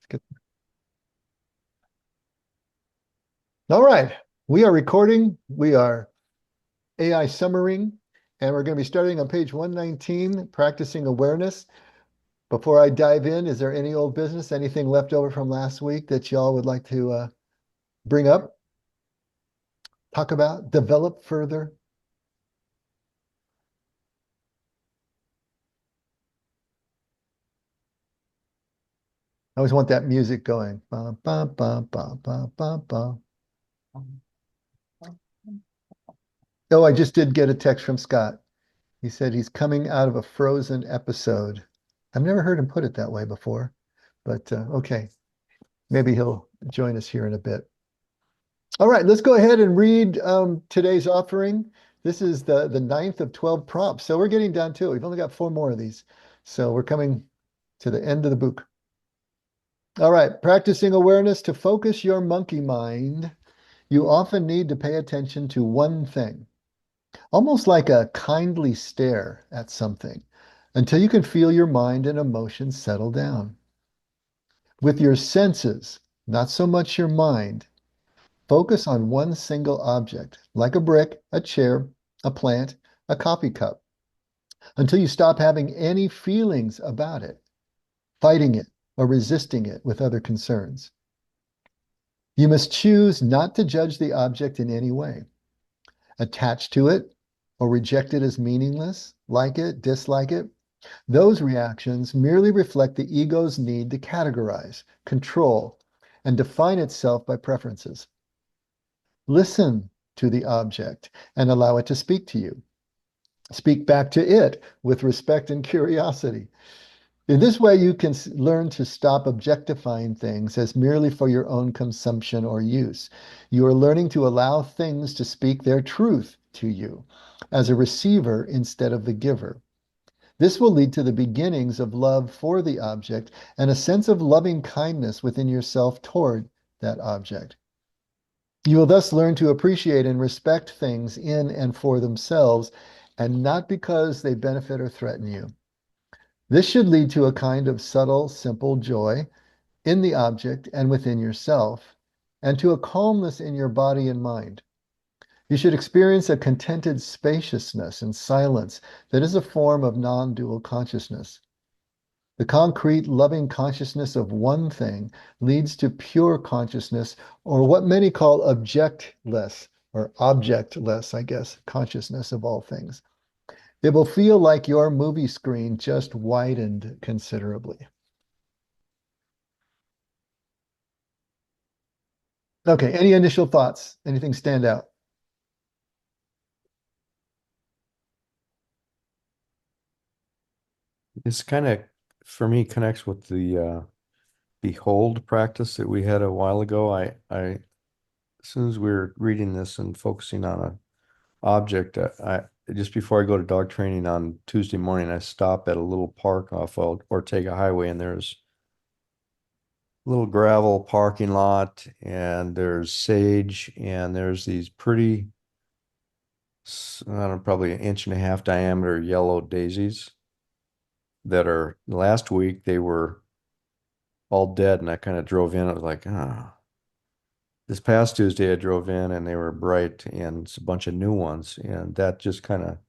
Good. All right. We are recording. We are AI summaring, and we're going to be starting on page 119, practicing awareness. Before I dive in, is there any old business, anything left over from last week that y'all would like to bring up, talk about, develop further? I always want that music going. Ba, ba, ba, ba, ba, ba, ba. Oh, I just did get a text from Scott. He said he's coming out of a frozen episode. I've never heard him put it that way before, but okay. Maybe he'll join us here in a bit. All right, let's go ahead and read today's offering. This is the ninth of 12 prompts. So we're getting down to it. We've only got 4 more of these. So we're coming to the end of the book. All right, practicing awareness to focus your monkey mind. You often need to pay attention to one thing, almost like a kindly stare at something, until you can feel your mind and emotions settle down. With your senses, not so much your mind, focus on one single object, like a brick, a chair, a plant, a coffee cup, until you stop having any feelings about it, fighting it, or resisting it with other concerns. You must choose not to judge the object in any way, attach to it, or reject it as meaningless, like it, dislike it. Those reactions merely reflect the ego's need to categorize, control, and define itself by preferences. Listen to the object and allow it to speak to you. Speak back to it with respect and curiosity. In this way, you can learn to stop objectifying things as merely for your own consumption or use. You are learning to allow things to speak their truth to you as a receiver instead of the giver. This will lead to the beginnings of love for the object and a sense of loving kindness within yourself toward that object. You will thus learn to appreciate and respect things in and for themselves, and not because they benefit or threaten you. This should lead to a kind of subtle, simple joy in the object and within yourself, and to a calmness in your body and mind. You should experience a contented spaciousness and silence that is a form of non-dual consciousness. The concrete, loving consciousness of one thing leads to pure consciousness, or what many call objectless, or objectless, I guess, consciousness of all things. It will feel like your movie screen just widened considerably. Okay, any initial thoughts? Anything stand out? This kind of, for me, connects with the behold practice that we had a while ago. As soon as we were reading this and focusing on an object, just before I go to dog training on Tuesday morning, I stop at a little park off of Ortega Highway, and there's a little gravel parking lot, and there's sage, and there's these pretty, I don't know, probably an inch and a half diameter yellow daisies that are last week they were all dead, and I kind of drove in. I was like, ah. This past Tuesday, I drove in and they were bright and it's a bunch of new ones. And that just kind of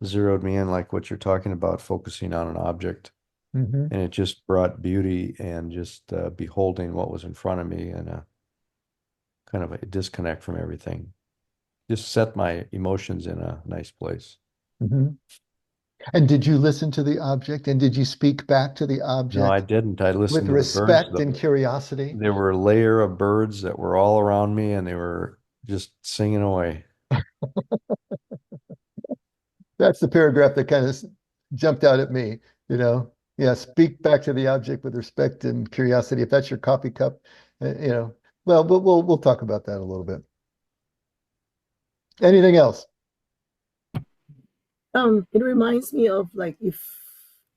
zeroed me in, like what you're talking about, focusing on an object. Mm-hmm. And it just brought beauty and just beholding what was in front of me and a kind of a disconnect from everything. Just set my emotions in a nice place. Mm-hmm. And did you listen to the object and did you speak back to the No, I object didn't. I with listened to the birds. respect and curiosity? There were a layer of birds that were all around me and they were just singing away. That's the paragraph that kind of jumped out at me, you know. Yeah, speak back to the object with respect and curiosity. If that's your coffee cup, you know. Well, we'll talk about that a little bit. Anything else? It reminds me of like if,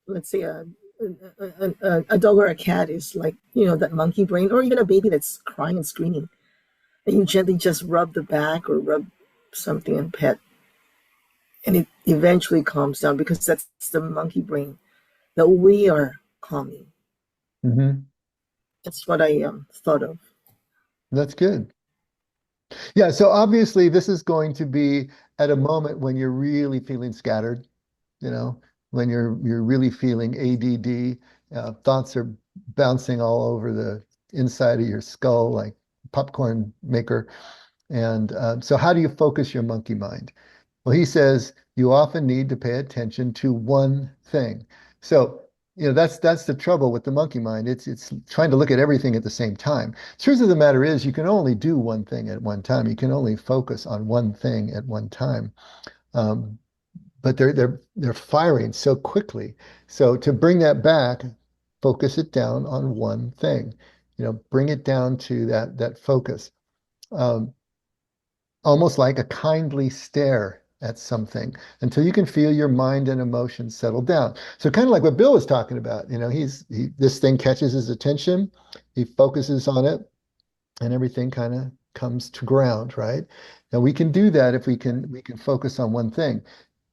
let's say, a dog or a cat is like, that monkey brain, or even a baby that's crying and screaming, and you gently just rub the back or rub something and pet, and it eventually calms down because that's the monkey brain that we are calming. Mm-hmm. That's what I thought of. That's good. Yeah, so obviously this is going to be at a moment when you're really feeling scattered, you know, when you're really feeling ADD, thoughts are bouncing all over the inside of your skull like popcorn maker. And so how do you focus your monkey mind? Well, he says you often need to pay attention to one thing. So, that's the trouble with the monkey mind. It's trying to look at everything at the same time. Truth of the matter is, you can only do one thing at one time. You can only focus on one thing at one time. Um, but they're firing so quickly. So to bring that back, focus it down on one thing. Bring it down to that focus. Um, Almost like a kindly stare at something until you can feel your mind and emotions settle down. So kind of like what Bill was talking about, this thing catches his attention, he focuses on it, and everything kind of comes to ground, right? And we can do that if we can focus on one thing.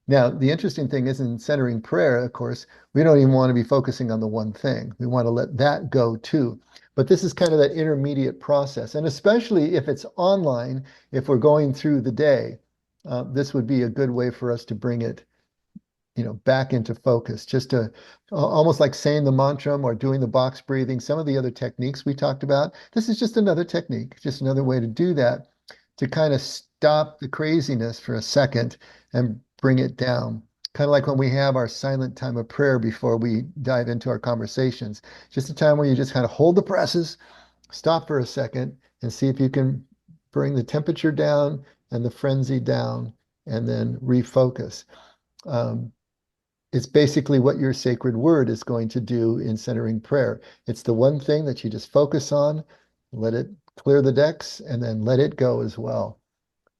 Now, the interesting thing is in centering prayer, of course, we don't even want to be focusing on the one thing. We want to let that go too. But this is kind of that intermediate process. And especially if it's online, if we're going through the day, this would be a good way for us to bring it, back into focus, just to almost like saying the mantra or doing the box breathing, some of the other techniques we talked about. This is just another technique, just another way to do that, to kind of stop the craziness for a second and bring it down. Kind of like when we have our silent time of prayer before we dive into our conversations. Just a time where you just kind of hold the presses, stop for a second, and see if you can bring the temperature down and the frenzy down, and then refocus. Um, it's basically what your sacred word is going to do in centering prayer. It's the one thing that you just focus on, let it clear the decks, and then let it go as well.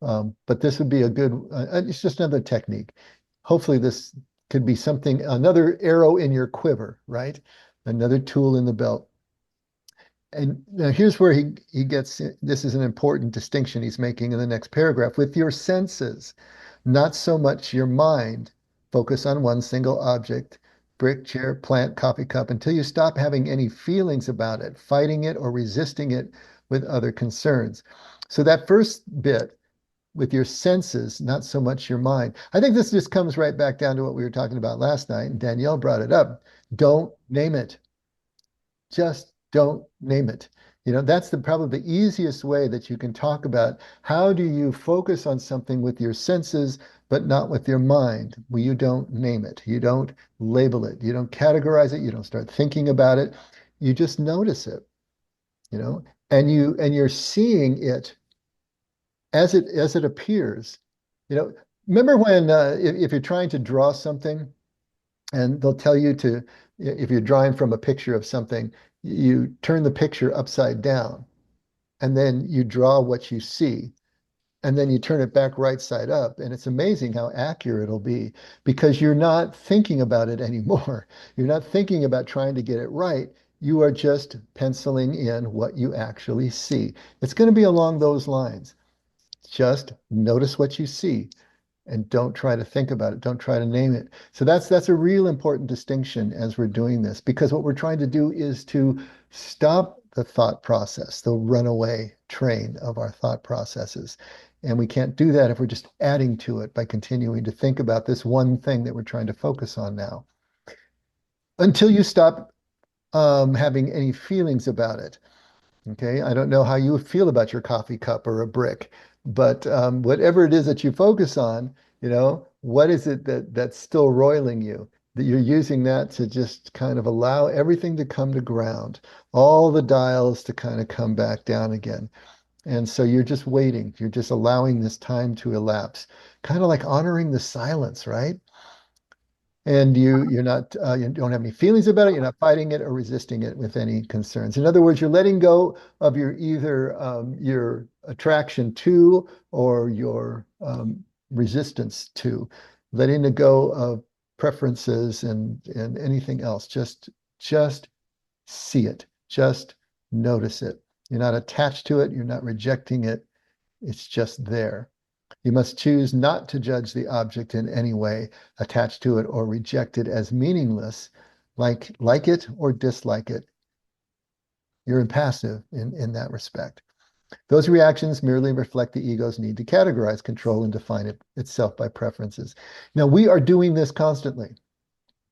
But this would be a good, it's just another technique. Hopefully this could be something, another arrow in your quiver, right? Another tool in the belt. And now here's where he gets, this is an important distinction he's making in the next paragraph. With your senses, not so much your mind, focus on one single object, brick, chair, plant, coffee cup, until you stop having any feelings about it, fighting it or resisting it with other concerns. So that first bit, with your senses, not so much your mind. I think this just comes right back down to what we were talking about last night, and Danielle brought it up. Don't name it. Just don't name it. That's probably the easiest way that you can talk about how do you focus on something with your senses, but not with your mind. Well, you don't name it. You don't label it. You don't categorize it. You don't start thinking about it. You just notice it, and you're seeing it as it appears. You know, Remember when if you're trying to draw something and they'll tell you to, if you're drawing from a picture of something, you turn the picture upside down and then you draw what you see and then you turn it back right side up. And it's amazing how accurate it'll be because you're not thinking about it anymore. You're not thinking about trying to get it right. You are just penciling in what you actually see. It's going to be along those lines. Just notice what you see and don't try to think about it. Don't try to name it. So that's a real important distinction as we're doing this, because what we're trying to do is to stop the thought process, the runaway train of our thought processes. And we can't do that if we're just adding to it by continuing to think about this one thing that we're trying to focus on now. Until you stop having any feelings about it. Okay, I don't know how you feel about your coffee cup or a brick, but whatever it is that you focus on, what is it that's still roiling you? That you're using that to just kind of allow everything to come to ground, all the dials to kind of come back down again. And so you're just waiting. You're just allowing this time to elapse, kind of like honoring the silence, right? And you don't have any feelings about it. You're not fighting it or resisting it with any concerns. In other words, you're letting go of your attraction to or your resistance to, letting it go of preferences and anything else. Just see it. Just notice it. You're not attached to it. You're not rejecting it. It's just there. You must choose not to judge the object in any way, attach to it or reject it as meaningless, like it or dislike it. You're impassive in that respect. Those reactions merely reflect the ego's need to categorize, control, and define itself by preferences. Now, we are doing this constantly.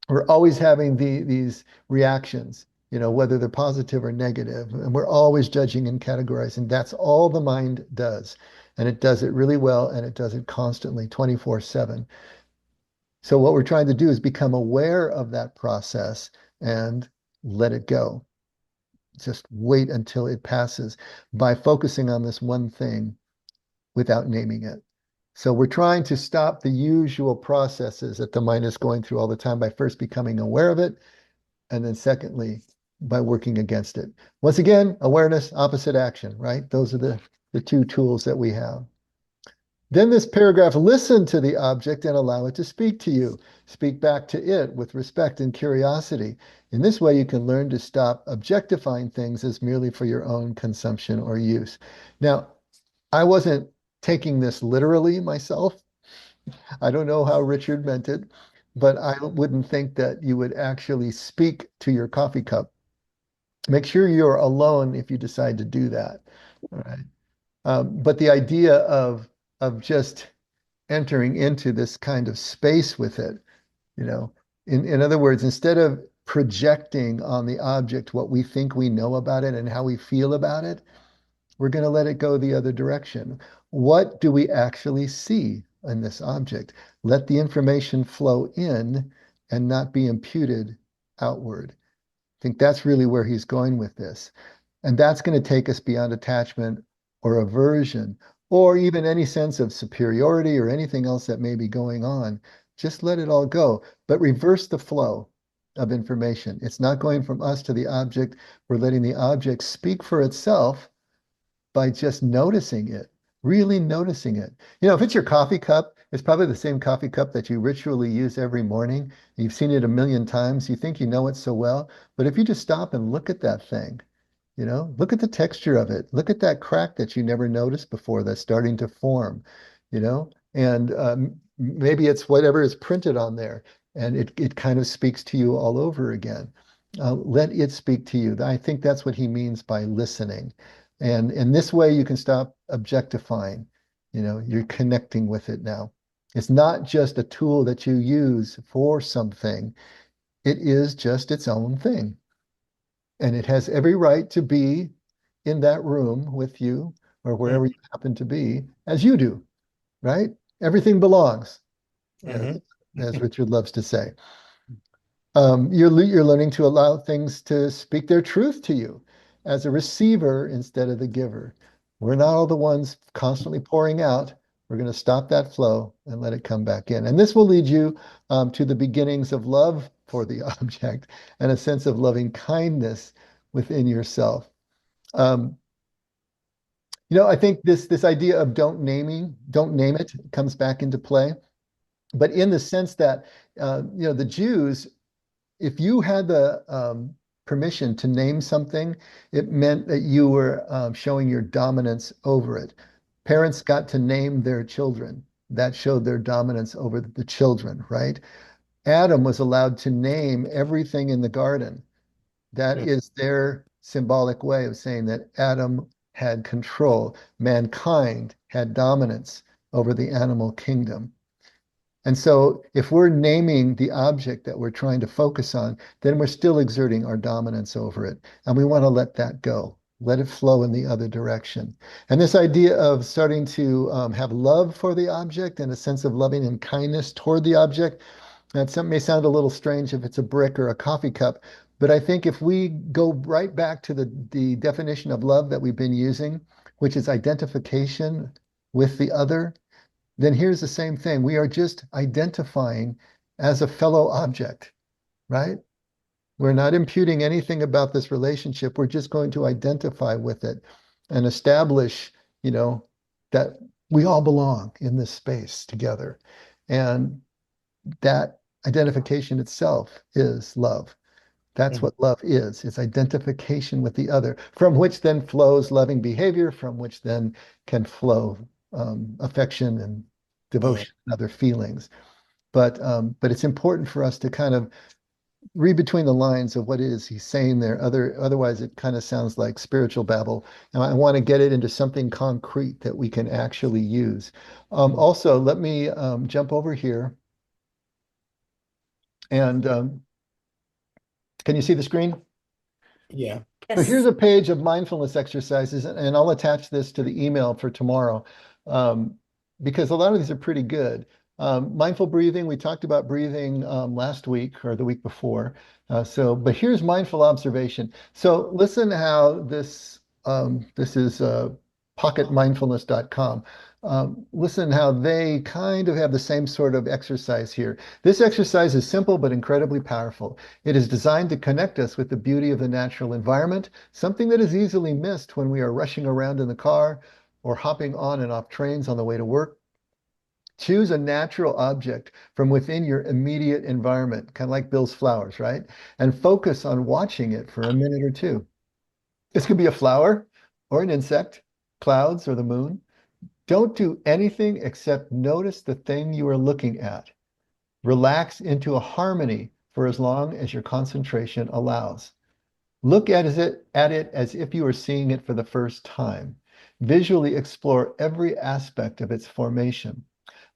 We're always having these reactions, whether they're positive or negative, and we're always judging and categorizing. That's all the mind does. And it does it really well, and it does it constantly, 24/7. So what we're trying to do is become aware of that process and let it go. Just wait until it passes by focusing on this one thing without naming it. So we're trying to stop the usual processes that the mind is going through all the time by first becoming aware of it, and then secondly, by working against it. Once again, awareness, opposite action, right? Those are the two tools that we have. Then this paragraph, listen to the object and allow it to speak to you. Speak back to it with respect and curiosity. In this way, you can learn to stop objectifying things as merely for your own consumption or use. Now, I wasn't taking this literally myself. I don't know how Richard meant it, but I wouldn't think that you would actually speak to your coffee cup. Make sure you're alone if you decide to do that. All right. But the idea of just entering into this kind of space with it, in other words, instead of projecting on the object what we think we know about it and how we feel about it, we're going to let it go the other direction. What do we actually see in this object? Let the information flow in and not be imputed outward. I think that's really where he's going with this. And that's going to take us beyond attachment or aversion, or even any sense of superiority or anything else that may be going on. Just let it all go, but reverse the flow of information. It's not going from us to the object. We're letting the object speak for itself by just noticing it, really noticing it. If it's your coffee cup, it's probably the same coffee cup that you ritually use every morning. You've seen it a million times. You think you know it so well. But if you just stop and look at that thing, look at the texture of it. Look at that crack that you never noticed before that's starting to form, and maybe it's whatever is printed on there, and it kind of speaks to you all over again. Let it speak to you. I think that's what he means by listening. And in this way, you can stop objectifying. You're connecting with it now. It's not just a tool that you use for something. It is just its own thing. And it has every right to be in that room with you or wherever you happen to be, as you do, right? Everything belongs, Mhm. as Richard loves to say. You're learning to allow things to speak their truth to you as a receiver instead of the giver. We're not all the ones constantly pouring out. We're going to stop that flow and let it come back in. And this will lead you to the beginnings of love for the object and a sense of loving kindness within yourself. Um, I think this idea of don't name it comes back into play, but in the sense that the Jews, if you had the permission to name something, it meant that you were showing your dominance over it. Parents got to name their children. That showed their dominance over the children, right? Adam was allowed to name everything in the garden. That is their symbolic way of saying that Adam had control. Mankind had dominance over the animal kingdom. And so if we're naming the object that we're trying to focus on, then we're still exerting our dominance over it. And we want to let that go, let it flow in the other direction. And this idea of starting to have love for the object and a sense of loving and kindness toward the object, that may sound a little strange if it's a brick or a coffee cup, but I think if we go right back to the definition of love that we've been using, which is identification with the other, then here's the same thing. We are just identifying as a fellow object, right? We're not imputing anything about this relationship. We're just going to identify with it and establish, that we all belong in this space together. And that identification itself is love. That's what love is. It's identification with the other, from which then flows loving behavior, from which then can flow affection and devotion and other feelings. But it's important for us to kind of read between the lines of what it is he's saying there. Otherwise, it kind of sounds like spiritual babble. And I want to get it into something concrete that we can actually use. Also, let me jump over here. And can you see the screen? Yeah. So here's Yes. a page of mindfulness exercises, and I'll attach this to the email for tomorrow um, because a lot of these are pretty good. Mindful breathing, we talked about breathing last week or the week before. But here's mindful observation. So listen how this is pocketmindfulness.com. Listen how they kind of have the same sort of exercise here. This exercise is simple but incredibly powerful. It is designed to connect us with the beauty of the natural environment, something that is easily missed when we are rushing around in the car or hopping on and off trains on the way to work. Choose a natural object from within your immediate environment, kind of like Bill's flowers, right? And focus on watching it for a minute or two. This could be a flower or an insect, clouds or the moon. Don't do anything except notice the thing you are looking at. Relax into a harmony for as long as your concentration allows. Look at it as if you were seeing it for the first time. Visually explore every aspect of its formation.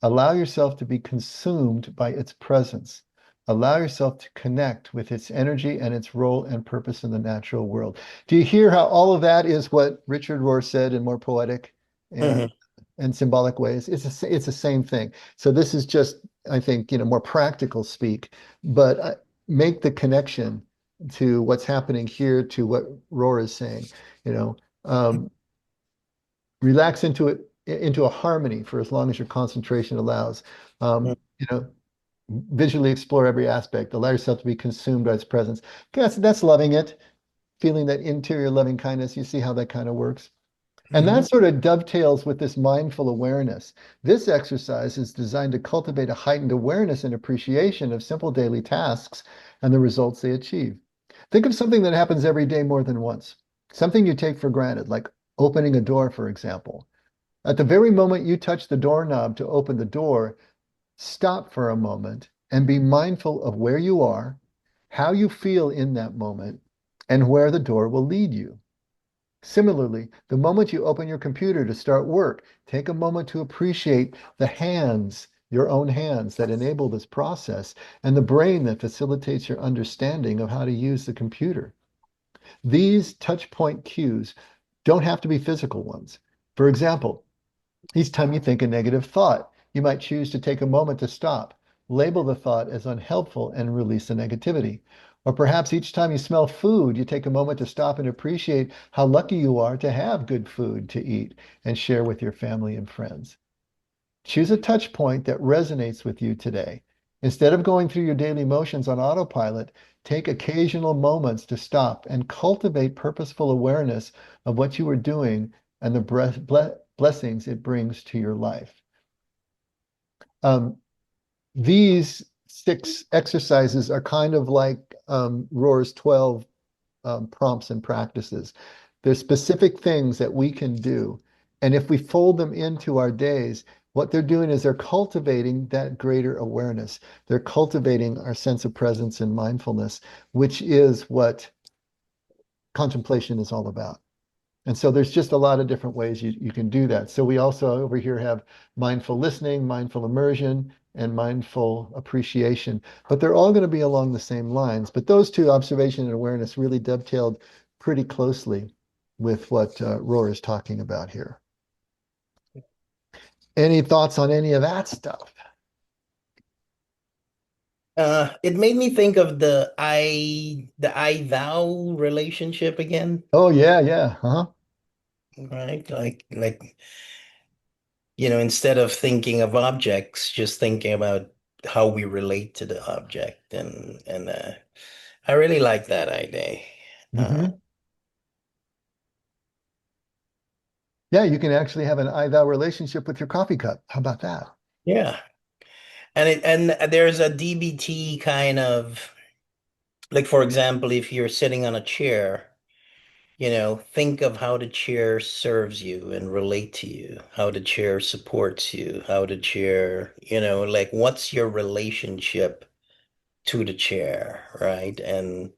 Allow yourself to be consumed by its presence. Allow yourself to connect with its energy and its role and purpose in the natural world. Do you hear how all of that is what Richard Rohr said in more poetic and, Mhm. and symbolic ways? It's the same thing. So this is just, I think, more practical speak, but make the connection to what's happening here to what Rohr is saying. You know, um, relax into a harmony for as long as your concentration allows. Mhm. You know, visually explore every aspect. Allow yourself to be consumed by its presence. That's loving it, feeling that interior loving kindness. You see how that kind of works. And that Mhm. sort of dovetails with this mindful awareness. This exercise is designed to cultivate a heightened awareness and appreciation of simple daily tasks and the results they achieve. Think of something that happens every day more than once, something you take for granted, like opening a door, for example. At the very moment you touch the doorknob to open the door, stop for a moment and be mindful of where you are, how you feel in that moment, and where the door will lead you. Similarly, the moment you open your computer to start work, take a moment to appreciate the hands, your own hands that enable this process, and the brain that facilitates your understanding of how to use the computer. These touch point cues don't have to be physical ones. For example, each time you think a negative thought, you might choose to take a moment to stop, label the thought as unhelpful, and release the negativity. Or perhaps each time you smell food, you take a moment to stop and appreciate how lucky you are to have good food to eat and share with your family and friends. Choose a touch point that resonates with you today. Instead of going through your daily motions on autopilot, take occasional moments to stop and cultivate purposeful awareness of what you are doing and the blessings it brings to your life. Um, these 6 exercises are kind of like Rohr's 12 prompts and practices. There's specific things that we can do. And if we fold them into our days, what they're doing is they're cultivating that greater awareness. They're cultivating our sense of presence and mindfulness, which is what contemplation is all about. And so there's just a lot of different ways you can do that. So we also over here have mindful listening, mindful immersion, and mindful appreciation. But they're all going to be along the same lines. But those two, observation and awareness, really dovetailed pretty closely with what Rohr is talking about here. Any thoughts on any of that stuff? It made me think of the I thou relationship again, Oh, yeah, yeah. Uh-huh. right? Instead of thinking of objects, just thinking about how we relate to the object, and I really like that idea. Uh, Hmm. Yeah, you can actually have an I-thou relationship with your coffee cup. How about that? yeah, and there's a DBT kind of, like, for example, if you're sitting on a chair. Think of how the chair serves you and relate to you, how the chair supports you, how the chair, like what's your relationship to the chair, right? And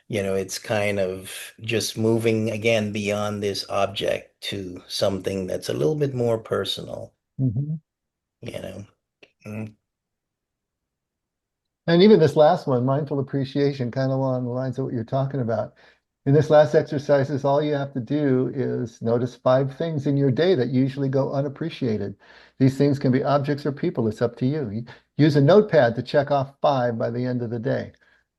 it's kind of just moving again beyond this object to something that's a little bit more personal, Mhm. you know. Mm. And even this last one, mindful appreciation, kind of along the lines of what you're talking about. In this last exercise, is all you have to do is notice 5 things in your day that usually go unappreciated. These things can be objects or people. It's up to you. Use a notepad to check off 5 by the end of the day.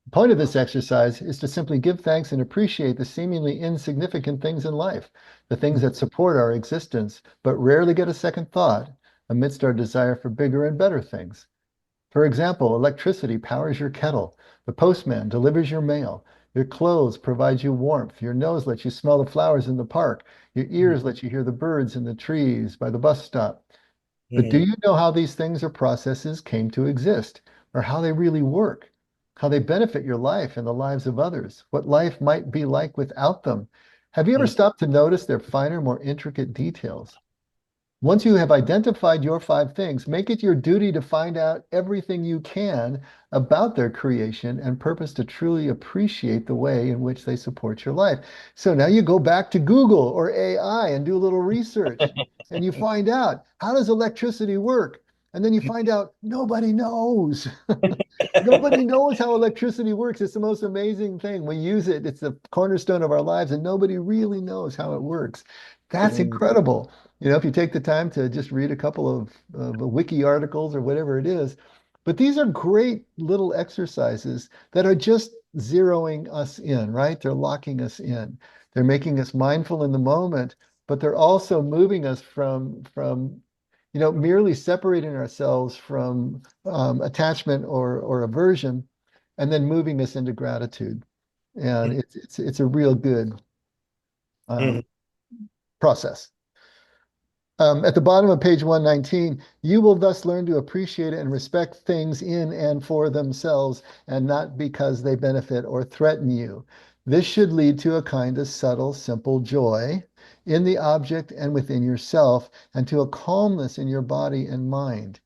The point of this exercise is to simply give thanks and appreciate the seemingly insignificant things in life, the things that support our existence, but rarely get a second thought amidst our desire for bigger and better things. For example, electricity powers your kettle. The postman delivers your mail. Your clothes provide you warmth. Your nose lets you smell the flowers in the park. Your ears let you hear the birds in the trees by the bus stop. But do Mm. you know how these things or processes came to exist, or how they really work, how they benefit your life and the lives of others, what life might be like without them? Have you ever Mm. stopped to notice their finer, more intricate details? Once you have identified your 5 things, make it your duty to find out everything you can about their creation and purpose to truly appreciate the way in which they support your life. So now you go back to Google or AI and do a little research and you find out, how does electricity work? And then you find out nobody knows. Nobody knows how electricity works. It's the most amazing thing. We use it, it's the cornerstone of our lives, and nobody really knows how it works. That's Mm. incredible. If you take the time to just read a couple of wiki articles or whatever it is. But these are great little exercises that are just zeroing us in, right? They're locking us in. They're making us mindful in the moment, but they're also moving us from merely separating ourselves from attachment or aversion, and then moving us into gratitude. And it's a real good Mm. um, process. At the bottom of page 119, you will thus learn to appreciate and respect things in and for themselves, and not because they benefit or threaten you. This should lead to a kind of subtle, simple joy in the object and within yourself, and to a calmness in your body and mind.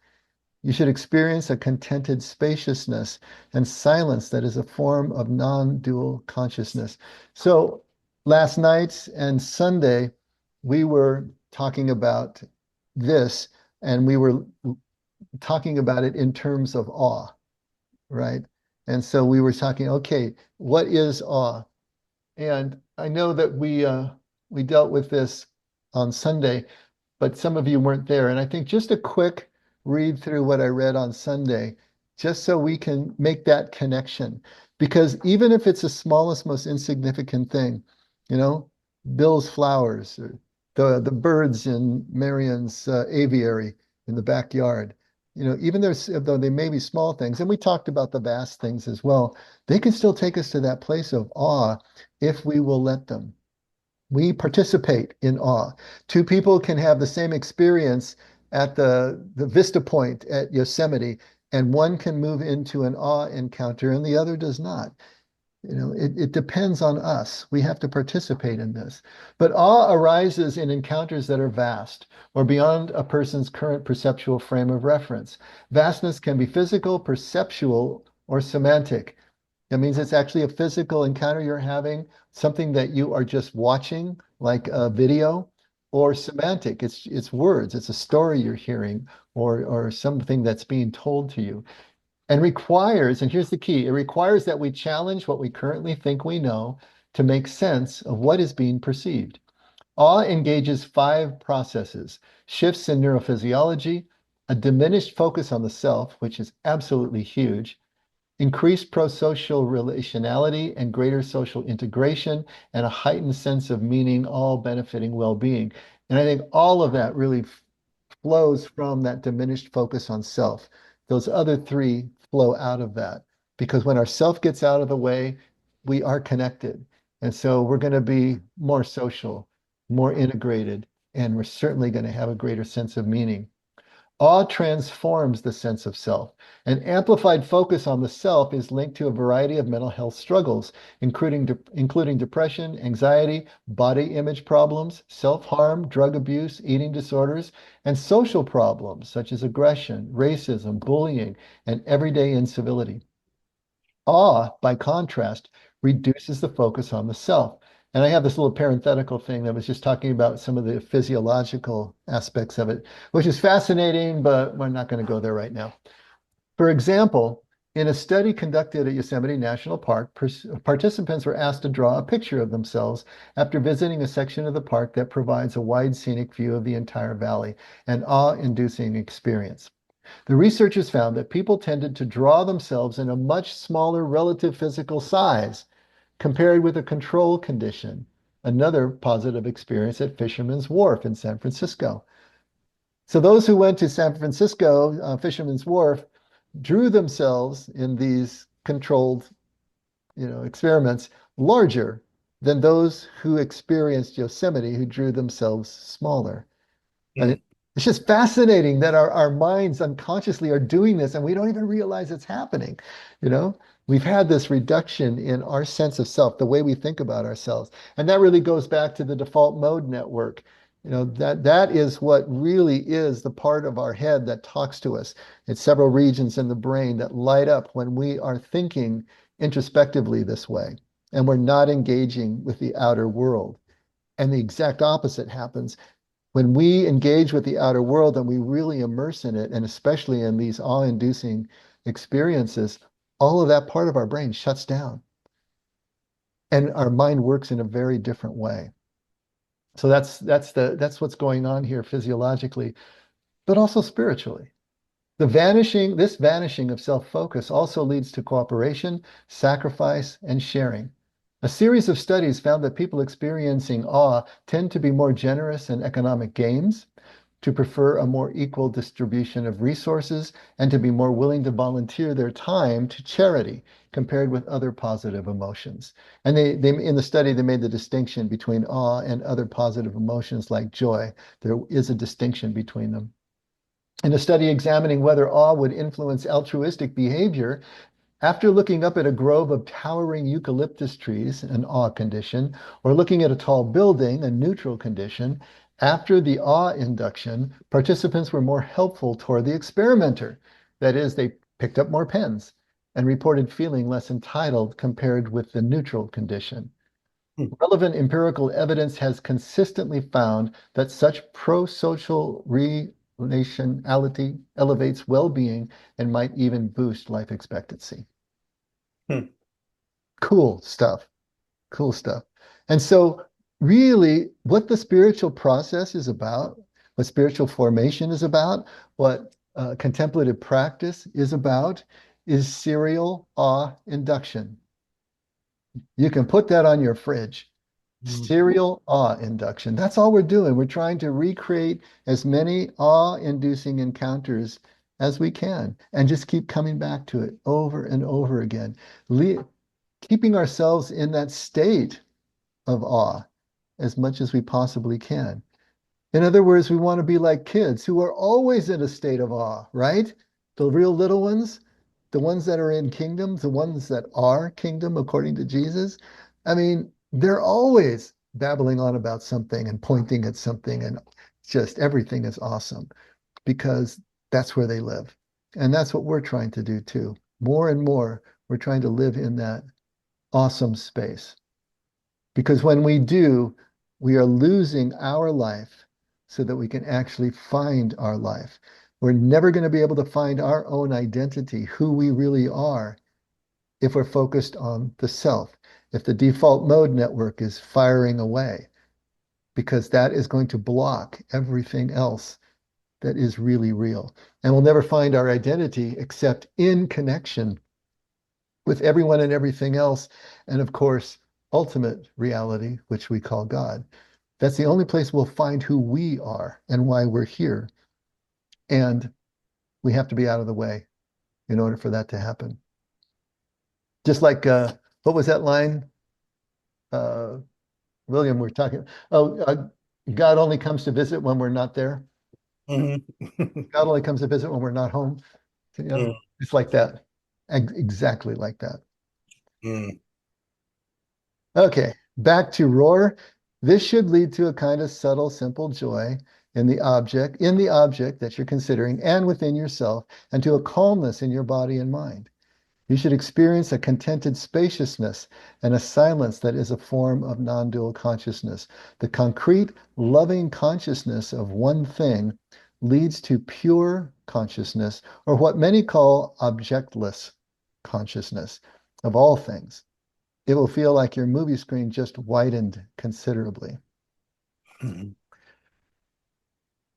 You should experience a contented spaciousness and silence that is a form of non-dual consciousness. So last night and Sunday, we were talking about this, and we were talking about it in terms of awe, right? And so we were talking, okay, what is awe? And I know that we dealt with this on Sunday, but some of you weren't there. And I think just a quick read through what I read on Sunday, just so we can make that connection. Because even if it's the smallest, most insignificant thing, you know, Bill's flowers, or the birds in Marion's aviary in the backyard, even though they may be small things, and we talked about the vast things as well, they can still take us to that place of awe if we will let them. We participate in awe. 2 people can have the same experience at the vista point at Yosemite, and one can move into an awe encounter and the other does not. It depends on us. We have to participate in this. But awe arises in encounters that are vast or beyond a person's current perceptual frame of reference. Vastness can be physical, perceptual, or semantic. That means it's actually a physical encounter you're having, something that you are just watching, like a video, or semantic. It's words, it's a story you're hearing, or something that's being told to you. And requires, and here's the key, it requires that we challenge what we currently think we know to make sense of what is being perceived. Awe engages 5 processes: shifts in neurophysiology, a diminished focus on the self, which is absolutely huge, increased pro-social relationality and greater social integration, and a heightened sense of meaning, all benefiting well-being. And I think all of that really flows from that diminished focus on self. Those other 3 flow out of that, because when our self gets out of the way, we are connected. And so we're going to be more social, more integrated, and we're certainly going to have a greater sense of meaning. Awe transforms the sense of self. An amplified focus on the self is linked to a variety of mental health struggles, including depression, anxiety, body image problems, self-harm, drug abuse, eating disorders, and social problems such as aggression, racism, bullying, and everyday incivility. Awe, by contrast, reduces the focus on the self. And I have this little parenthetical thing that was just talking about some of the physiological aspects of it, which is fascinating, but we're not going to go there right now. For example, in a study conducted at Yosemite National Park, participants were asked to draw a picture of themselves after visiting a section of the park that provides a wide scenic view of the entire valley, an awe-inducing experience. The researchers found that people tended to draw themselves in a much smaller relative physical size compared with a control condition, another positive experience at Fisherman's Wharf in San Francisco. So those who went to San Francisco, Fisherman's Wharf, drew themselves in these controlled, experiments larger than those who experienced Yosemite, who drew themselves smaller. And Mm. it's just fascinating that our minds unconsciously are doing this and we don't even realize it's happening. You know, we've had this reduction in our sense of self, the way we think about ourselves. And that really goes back to the default mode network. That is what really is the part of our head that talks to us. It's several regions in the brain that light up when we are thinking introspectively this way and we're not engaging with the outer world. And the exact opposite happens when we engage with the outer world and we really immerse in it, and especially in these awe-inducing experiences, all of that part of our brain shuts down and our mind works in a very different way. So that's what's going on here physiologically, but also spiritually. This vanishing of self-focus also leads to cooperation, sacrifice, and sharing. A series of studies found that people experiencing awe tend to be more generous in economic gains, to prefer a more equal distribution of resources, and to be more willing to volunteer their time to charity compared with other positive emotions. And they in the study, they made the distinction between awe and other positive emotions like joy. There is a distinction between them. In a study examining whether awe would influence altruistic behavior, after looking up at a grove of towering eucalyptus trees, an awe condition, or looking at a tall building, a neutral condition, after the awe induction, participants were more helpful toward the experimenter. That is, they picked up more pens and reported feeling less entitled compared with the neutral condition. Hmm. Relevant empirical evidence has consistently found that such pro-social relationality elevates well-being and might even boost life expectancy. Hmm. Cool stuff. Cool stuff. And so, really, what the spiritual process is about, what spiritual formation is about, what contemplative practice is about, is serial awe induction. You can put that on your fridge. Serial awe induction. That's all we're doing. We're trying to recreate as many awe-inducing encounters as we can and just keep coming back to it over and over again, keeping ourselves in that state of awe as much as we possibly can. In other words, we want to be like kids who are always in a state of awe, right? The real little ones, the ones that are in kingdom, the ones that are kingdom according to Jesus. I mean, they're always babbling on about something and pointing at something, and just everything is awesome because that's where they live. And that's what we're trying to do too. More and more, we're trying to live in that awesome space. Because when we do, we are losing our life so that we can actually find our life. We're never going to be able to find our own identity, who we really are, if we're focused on the self, if the default mode network is firing away, because that is going to block everything else that is really real. And we'll never find our identity except in connection with everyone and everything else. And of course, ultimate reality, which we call God. That's the only place we'll find who we are and why we're here. And we have to be out of the way in order for that to happen. Just like, what was that line? Uh, William, we're talking, God only comes to visit when we're not there. Mhm. God only comes to visit when we're not home. Mm, It's like that. Exactly like that. mm, Okay, back to Rohr. This should lead to a kind of subtle, simple joy in the object that you're considering and within yourself, and to a calmness in your body and mind. You should experience a contented spaciousness and a silence that is a form of non-dual consciousness. The concrete, loving consciousness of one thing leads to pure consciousness, or what many call objectless consciousness of all things. It will feel like your movie screen just widened considerably. Mhm.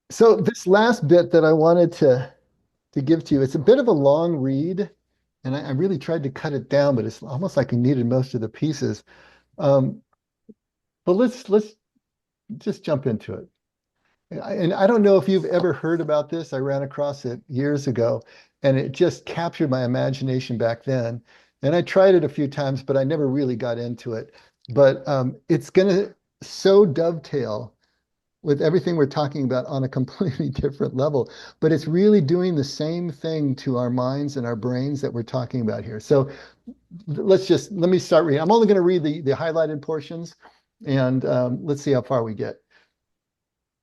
So this last bit that I wanted to give to you, it's a bit of a long read, and I really tried to cut it down, but it's almost like we needed most of the pieces. Um, but let's just jump into it. And I don't know if you've ever heard about this. I ran across it years ago, and it just captured my imagination back then. And I tried it a few times, but I never really got into it. But it's going to so dovetail with everything we're talking about on a completely different level, but it's really doing the same thing to our minds and our brains that we're talking about here. So let me start reading. I'm only going to read the highlighted portions, and let's see how far we get.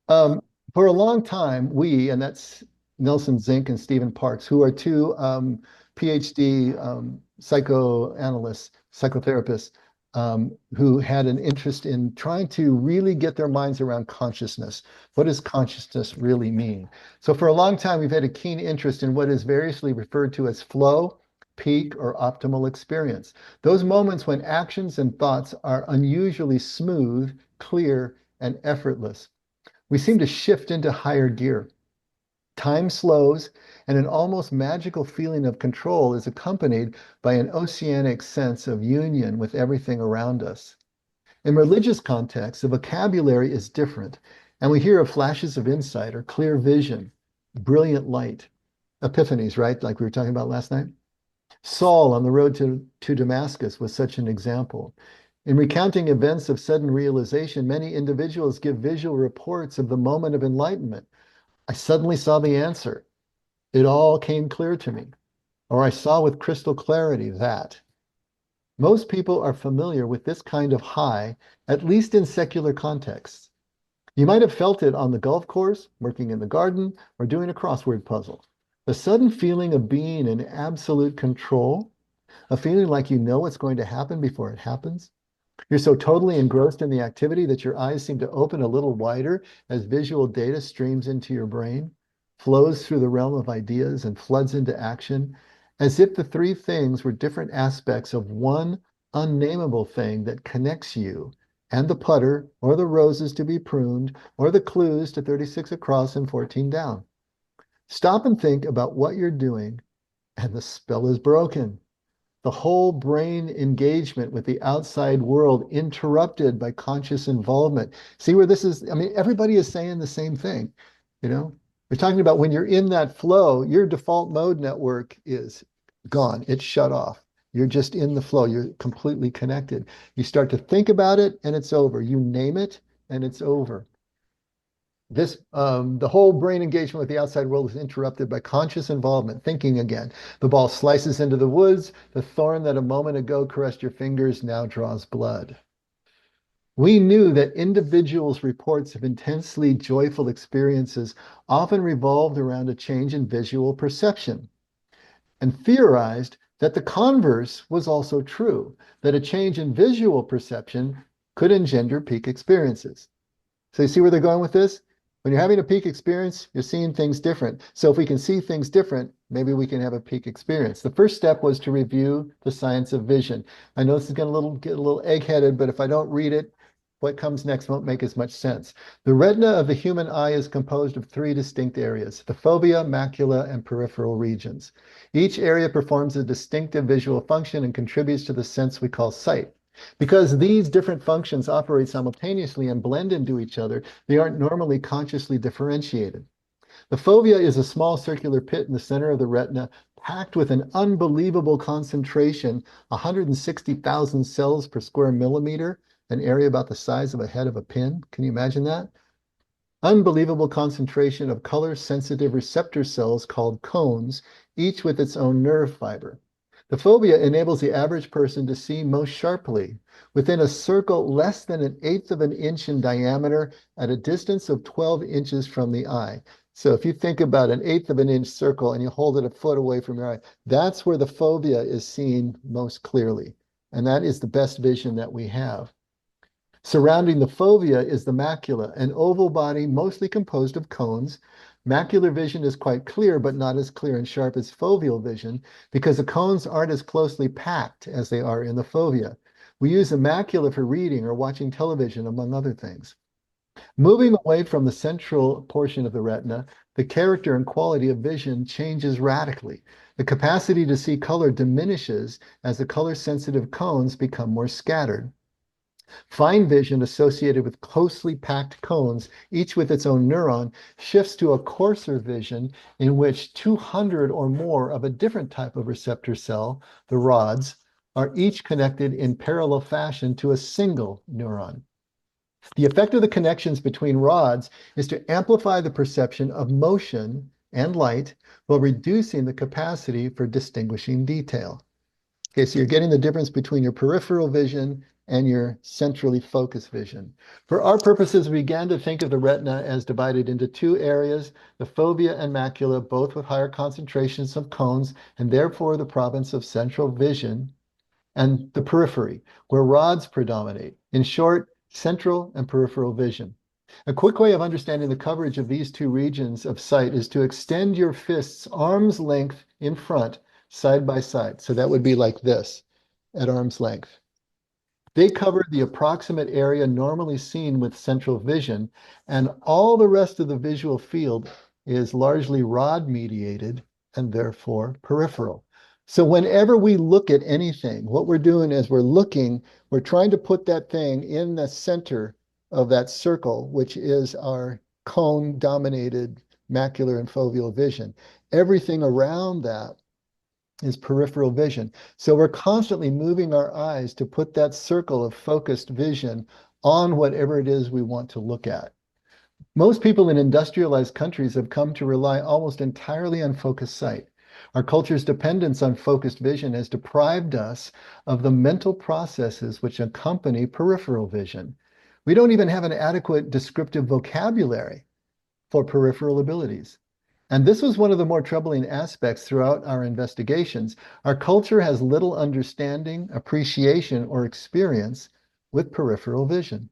Um, for a long time, and that's Nelson Zink and Stephen Parks, who are two PhD psychoanalysts, psychotherapists, who had an interest in trying to really get their minds around consciousness. What does consciousness really mean? So for a long time, we've had a keen interest in what is variously referred to as flow, peak, or optimal experience. Those moments when actions and thoughts are unusually smooth, clear, and effortless. We seem to shift into higher gear. Time slows, and an almost magical feeling of control is accompanied by an oceanic sense of union with everything around us. In religious contexts, the vocabulary is different, and we hear of flashes of insight or clear vision, brilliant light, epiphanies, right? Like we were talking about last night. Saul on the road to Damascus was such an example. In recounting events of sudden realization, many individuals give visual reports of the moment of enlightenment. I suddenly saw the answer. It all came clear to me. Or I saw with crystal clarity that. Most people are familiar with this kind of high, at least in secular contexts. You might have felt it on the golf course, working in the garden, or doing a crossword puzzle. The sudden feeling of being in absolute control, a feeling like you know what's going to happen before it happens. You're so totally engrossed in the activity that your eyes seem to open a little wider as visual data streams into your brain, flows through the realm of ideas, and floods into action, as if the three things were different aspects of one unnamable thing that connects you and the putter or the roses to be pruned or the clues to 36 across and 14 down. Stop and think about what you're doing, and the spell is broken. The whole brain engagement with the outside world interrupted by conscious involvement. See where this is? I mean, everybody is saying the same thing. You know, we're talking about when you're in that flow, your default mode network is gone. It's shut off. You're just in the flow. You're completely connected. You start to think about it and it's over. You name it and it's over. The whole brain engagement with the outside world is interrupted by conscious involvement, thinking again. The ball slices into the woods. The thorn that a moment ago caressed your fingers now draws blood. We knew that individuals' reports of intensely joyful experiences often revolved around a change in visual perception, and theorized that the converse was also true, that a change in visual perception could engender peak experiences. So you see where they're going with this? When you're having a peak experience, you're seeing things different. So if we can see things different, maybe we can have a peak experience. The first step was to review the science of vision. I know this is going to get a little egg-headed, but if I don't read it, what comes next won't make as much sense. The retina of the human eye is composed of three distinct areas: the fovea, macula, and peripheral regions. Each area performs a distinctive visual function and contributes to the sense we call sight. Because these different functions operate simultaneously and blend into each other, they aren't normally consciously differentiated. The fovea is a small circular pit in the center of the retina, packed with an unbelievable concentration, 160,000 cells per square millimeter, an area about the size of a head of a pin. Can you imagine that? Unbelievable concentration of color-sensitive receptor cells called cones, each with its own nerve fiber. The fovea enables the average person to see most sharply within a circle less than 1/8 of an inch in diameter at a distance of 12 inches from the eye. So if you think about an eighth of an inch circle and you hold it a foot away from your eye, that's where the fovea is seen most clearly. And that is the best vision that we have. Surrounding the fovea is the macula, an oval body mostly composed of cones. Macular vision is quite clear, but not as clear and sharp as foveal vision because the cones aren't as closely packed as they are in the fovea. We use the macula for reading or watching television, among other things. Moving away from the central portion of the retina, the character and quality of vision changes radically. The capacity to see color diminishes as the color-sensitive cones become more scattered. Fine vision associated with closely packed cones, each with its own neuron, shifts to a coarser vision in which 200 or more of a different type of receptor cell, the rods, are each connected in parallel fashion to a single neuron. The effect of the connections between rods is to amplify the perception of motion and light while reducing the capacity for distinguishing detail. Okay, so you're getting the difference between your peripheral vision and your centrally focused vision. For our purposes, we began to think of the retina as divided into two areas, the fovea and macula, both with higher concentrations of cones, and therefore the province of central vision, and the periphery, where rods predominate. In short, central and peripheral vision. A quick way of understanding the coverage of these two regions of sight is to extend your fists arm's length in front, side by side. So that would be like this, at arm's length. They cover the approximate area normally seen with central vision, and all the rest of the visual field is largely rod mediated and therefore peripheral. So whenever we look at anything, what we're doing is we're trying to put that thing in the center of that circle, which is our cone-dominated macular and foveal vision. Everything around that is peripheral vision. So we're constantly moving our eyes to put that circle of focused vision on whatever it is we want to look at. Most people in industrialized countries have come to rely almost entirely on focused sight. Our culture's dependence on focused vision has deprived us of the mental processes which accompany peripheral vision. We don't even have an adequate descriptive vocabulary for peripheral abilities. And this was one of the more troubling aspects throughout our investigations. Our culture has little understanding, appreciation, or experience with peripheral vision.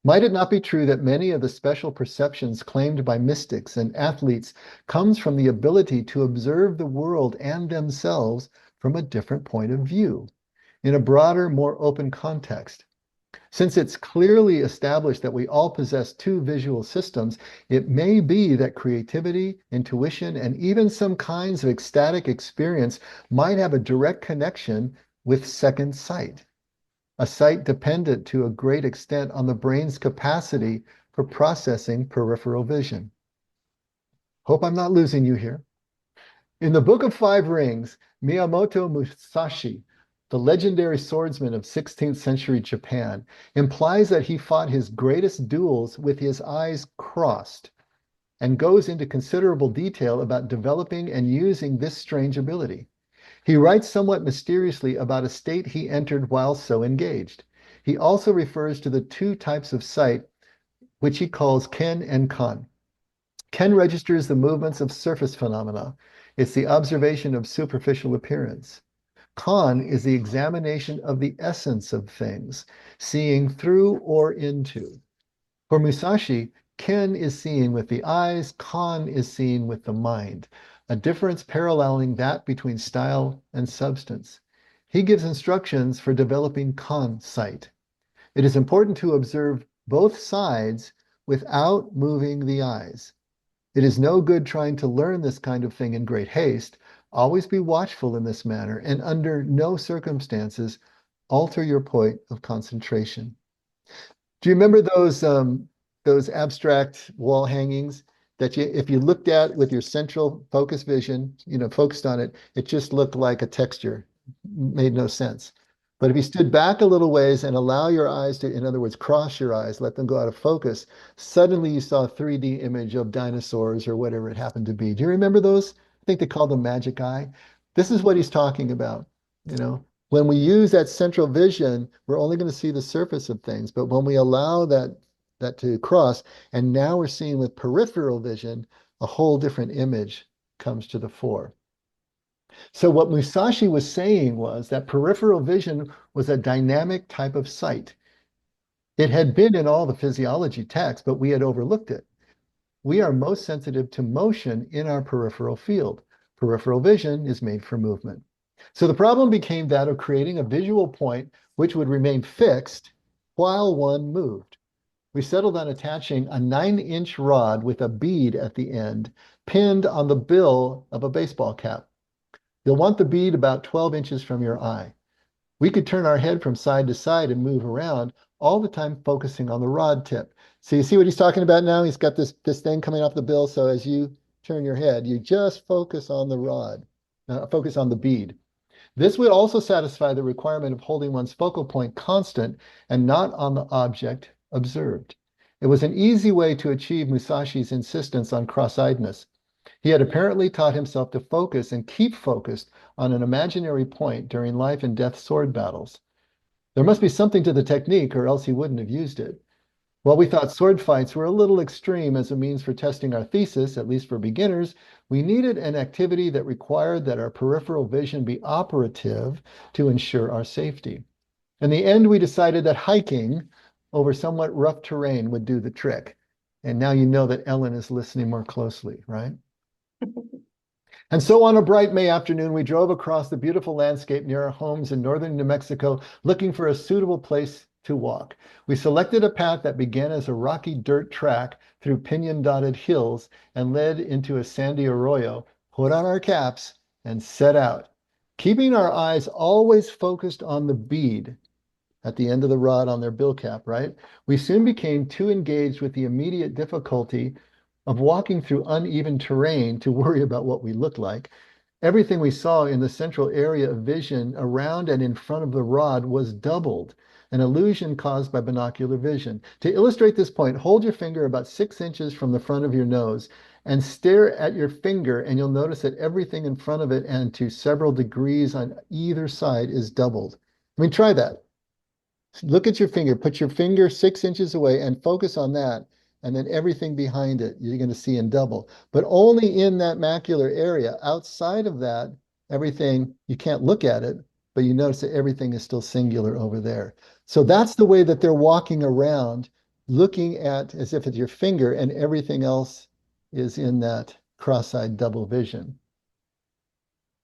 Might it not be true that many of the special perceptions claimed by mystics and athletes comes from the ability to observe the world and themselves from a different point of view, in a broader, more open context? Since it's clearly established that we all possess two visual systems, it may be that creativity, intuition, and even some kinds of ecstatic experience might have a direct connection with second sight, a sight dependent to a great extent on the brain's capacity for processing peripheral vision. Hope I'm not losing you here. In the Book of Five Rings, Miyamoto Musashi, the legendary swordsman of 16th century Japan, implies that he fought his greatest duels with his eyes crossed and goes into considerable detail about developing and using this strange ability. He writes somewhat mysteriously about a state he entered while so engaged. He also refers to the two types of sight, which he calls ken and kan. Ken registers the movements of surface phenomena. It's the observation of superficial appearance. Kan is the examination of the essence of things, seeing through or into. For Musashi, Ken is seeing with the eyes, Kan is seeing with the mind, a difference paralleling that between style and substance. He gives instructions for developing Kan sight. It is important to observe both sides without moving the eyes. It is no good trying to learn this kind of thing in great haste. Always be watchful in this manner, and under no circumstances alter your point of concentration. Do you remember those abstract wall hangings that if you looked at with your central focus vision, focused on it, it just looked like a texture, made no sense. But if you stood back a little ways and allow your eyes to, in other words, cross your eyes, let them go out of focus, suddenly you saw a 3D image of dinosaurs or whatever it happened to be. Do you remember those? I think they call them magic eye. This is what he's talking about. When we use that central vision, we're only going to see the surface of things. But when we allow that that to cross. And now we're seeing with peripheral vision, a whole different image comes to the fore. So what Musashi was saying was that peripheral vision was a dynamic type of sight. It had been in all the physiology texts, but we had overlooked it. We are most sensitive to motion in our peripheral field. Peripheral vision is made for movement. So the problem became that of creating a visual point which would remain fixed while one moved. We settled on attaching a 9-inch rod with a bead at the end pinned on the bill of a baseball cap. You'll want the bead about 12 inches from your eye. We could turn our head from side to side and move around, all the time focusing on the rod tip. So you see what he's talking about now? He's got this thing coming off the bill. So as you turn your head, you just focus on the rod, focus on the bead. This would also satisfy the requirement of holding one's focal point constant and not on the object observed. It was an easy way to achieve Musashi's insistence on cross-eyedness. He had apparently taught himself to focus and keep focused on an imaginary point during life and death sword battles. There must be something to the technique, or else he wouldn't have used it. While we thought sword fights were a little extreme as a means for testing our thesis, at least for beginners, we needed an activity that required that our peripheral vision be operative to ensure our safety. In the end, we decided that hiking over somewhat rough terrain would do the trick. And now you know that Ellen is listening more closely, right? And so on a bright May afternoon, we drove across the beautiful landscape near our homes in northern New Mexico, looking for a suitable place to walk. We selected a path that began as a rocky dirt track through pinyon-dotted hills and led into a sandy arroyo, put on our caps, and set out, keeping our eyes always focused on the bead at the end of the rod on their bill cap, right? We soon became too engaged with the immediate difficulty of walking through uneven terrain to worry about what we looked like. Everything we saw in the central area of vision around and in front of the rod was doubled, an illusion caused by binocular vision. To illustrate this point, hold your finger about 6 inches from the front of your nose and stare at your finger, and you'll notice that everything in front of it and to several degrees on either side is doubled. I mean, try that. Look at your finger, put your finger 6 inches away and focus on that. And then everything behind it, you're going to see in double, but only in that macular area. Outside of that, everything, you can't look at it, but you notice that everything is still singular over there. So that's the way that they're walking around, looking at as if it's your finger and everything else is in that cross-eyed double vision.